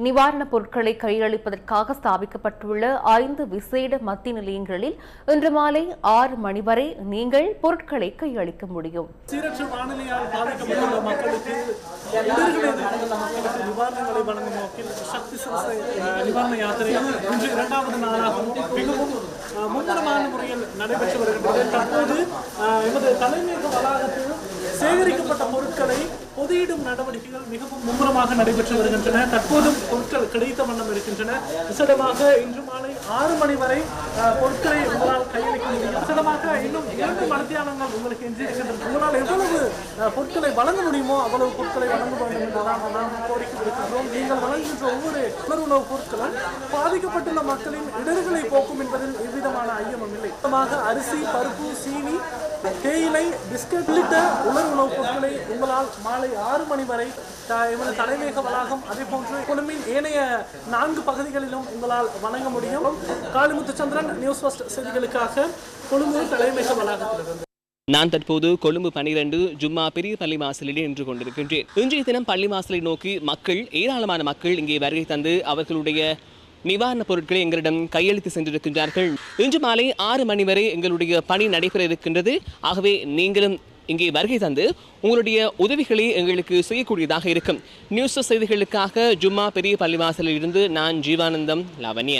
நிவாரணப் பொருட்களை கையளிப்பதற்காக ஸ்தாபிக்கப்பட்டுள்ள 5 விசேட மத்திய நிலையங்களில் இன்று மாலை 6 மணி வரை நீங்கள் பொருட்களை கையளிக்க முடியும். சீரற்ற வானிலையால் பாதிக்கப்பட்டுள்ள மக்களுக்கு நிவாரணங்களை வழங்கும் நோக்கில் சக்தி நிவாரண யாத்திரை இன்று 2வது நாளாகவும் மிகவும் மும்முரமான முறையில் நடைபெற்று வருகின்றது. தற்போது எமது தலைமையக வளாகத்தில் சேகரிக்கப்பட்ட பொருட்களை பொதியிடும் நடவடிக்கைகள் மிகவும் மும்முரமாக நடைபெற்று வருகின்றன. தற்போதும் பொருட்கள் கிடைத்த வண்ணம் இருக்கின்றன. விசேடமாக இன்று மாலை 6 மணி வரை பொருட்களை உங்களால் கையளிக்க முடியும். விசேடமாக இன்னும் 2 மணித்தியாலங்கள் உங்களுக்கு எஞ்சியிருக்கின்றன. உங்களால் எவ்வளவு பொருட்களை வழங்க முடியுமோ அவ்வளவு பொருட்களை வழங்க வேண்டும் என்றுதான் நாம் கோரிக்கை விடுக்கின்றோம். நீங்கள் வழங்குகின்ற ஒவ்வொரு உணவுப் பொருட்களும் பாதிக்கப்பட்டுள்ள மக்களின் இடர்களை போக்கும் என்பதில் எவ்விதமான ஐயமும் இல்லை. அரிசி, பருப்பு, சீனி, தேயிலை, பிஸ்கட் உள்ளிட்ட உலர் உணவுப் பொருட்களை உங்களால் மாலை 6 மணி வரை எமது தலைமையக வளாகம் அதேபோன்று கொழும்பின் ஏனைய 4 பகுதிகளிலும் உங்களால் வழங்க முடியும். காளிமுத்துச்சந்திரன், நியூஸ் ஃபர்ஸ்ட் செய்திகளுக்காக கொழும்பு தலைமையக வளாகத்திலிருந்து. நான் தற்போது கொழும்பு 12 ஜும்மா பெரிய பள்ளி வாசலில் நின்று கொண்டிருக்கின்றேன். இன்றைய தினம் பள்ளி வாசலை நோக்கி ஏராளமான மக்கள் இங்கே வருகை தந்து அவர்களுடைய நிவாரணப் பொருட்களை எங்களிடம் கையளித்து சென்றிருக்கின்றார்கள். இன்று மாலை 6 மணி வரை எங்களுடைய பணி நடைபெற இருக்கின்றது. ஆகவே நீங்களும் இங்கே வருகை தந்து உங்களுடைய உதவிகளை எங்களுக்கு செய்யக்கூடியதாக இருக்கும். நியூஸ் செய்திகளுக்காக ஜும்மா பெரிய பள்ளிவாசலில் இருந்து நான் ஜீவானந்தம், லாவண்யா.